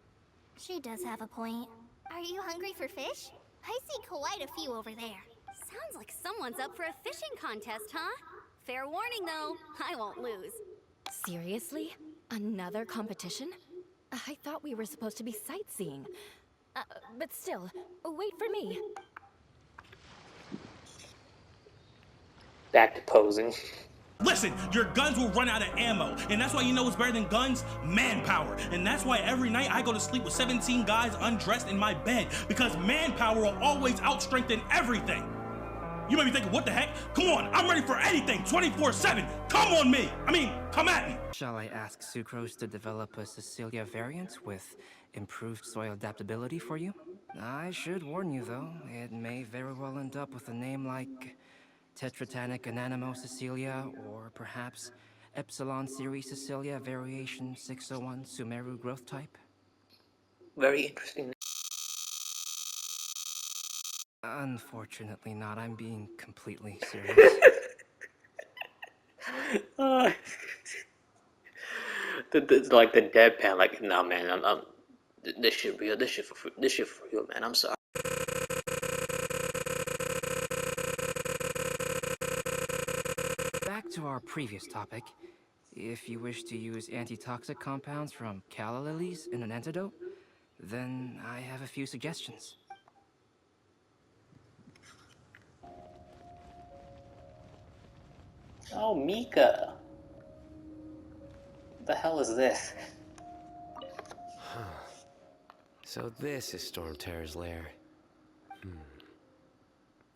She does have a point. Are you hungry for fish? I see quite a few over there. Sounds like someone's up for a fishing contest, huh? Fair warning, though, I won't lose. Seriously? Another competition? I thought we were supposed to be sightseeing. But still, wait for me. Back to posing. Listen, your guns will run out of ammo, and that's why you know what's better than guns? Manpower. And that's why every night I go to sleep with 17 guys undressed in my bed, because manpower will always outstrengthen everything. You may be thinking, what the heck? Come on, I'm ready for anything, 24/7. Come on me. Come at me. Shall I ask Sucrose to develop a Sicilia variant with improved soil adaptability for you? I should warn you, though, it may very well end up with a name like Tetratanic Ananimo Sicilia, or perhaps Epsilon Series Sicilia Variation 601 Sumeru growth type. Very interesting. Unfortunately not, I'm being completely serious. Like the deadpan, like, nah, man, this shit real, this shit for real, man, I'm sorry. Back to our previous topic. If you wish to use antitoxic compounds from calla lilies in an antidote, then I have a few suggestions. Oh, Mika. What the hell is this? So this is Storm Terror's lair.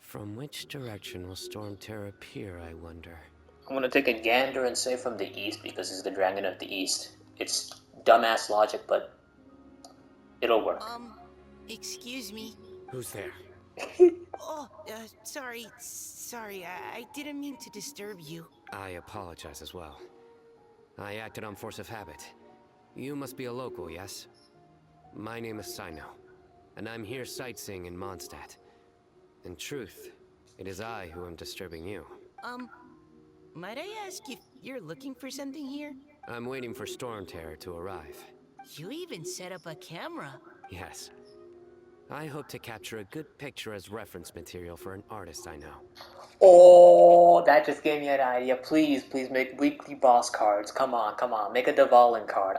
From which direction will Storm Terror appear, I wonder? I'm gonna take a gander and say from the east because he's the dragon of the east. It's dumbass logic, but it'll work. Excuse me. Who's there? Sorry, I didn't mean to disturb you. I apologize as well. I acted on force of habit. You must be a local, yes? My name is Sino, and I'm here sightseeing in Mondstadt. In truth, it is I who am disturbing you. Might I ask if you're looking for something here? I'm waiting for Storm Terror to arrive. You even set up a camera. Yes. I hope to capture a good picture as reference material for an artist I know. Oh, that just gave me an idea. Please make weekly boss cards. Come on. Make a Dvalin card.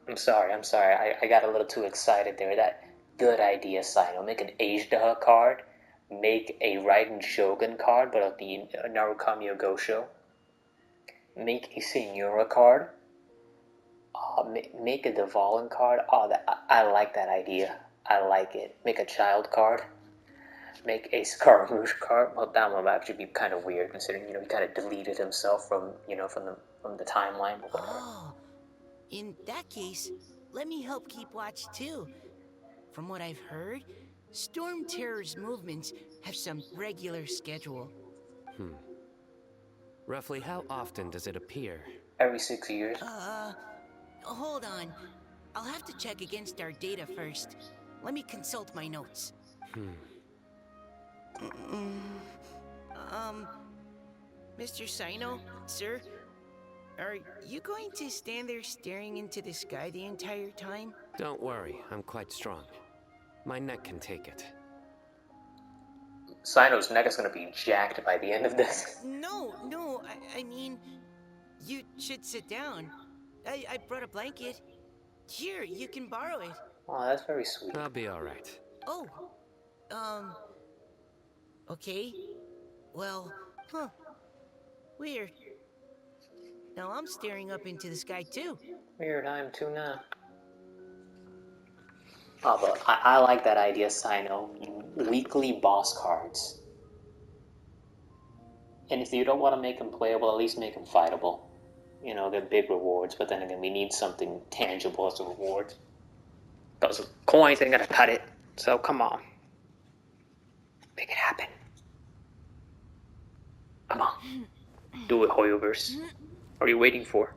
I'm sorry. I got a little too excited there. That good idea, Sino. Make an Ajdaha card. Make a Raiden Shogun card, but of the Narukami Ogosho. Make a Senora card. Make a Dvalin card. I like that idea. I like it. Make a child card. Make a Scaramouche card. Well, that one would actually be kind of weird, considering he kind of deleted himself from the timeline. But whatever. Oh, in that case, let me help keep watch too. From what I've heard, Storm Terror's movements have some regular schedule. Roughly how often does it appear? Every 6 years. Hold on. I'll have to check against our data first. Let me consult my notes. Mr. Sino, sir? Are you going to stand there staring into the sky the entire time? Don't worry, I'm quite strong. My neck can take it. Sino's neck is going to be jacked by the end of this. No, I mean, you should sit down. I brought a blanket. Here, you can borrow it. Oh, that's very sweet. I'll be alright. Oh, okay. Well, weird. Now I'm staring up into the sky too. Weird, I am too now. Oh, but I like that idea, Sino. Weekly boss cards. And if you don't want to make them playable, at least make them fightable. They're big rewards, but then again, we need something tangible as a reward. Those coins ain't gonna cut it, so come on. Make it happen. Come on. Do it, Hoyoverse. What are you waiting for?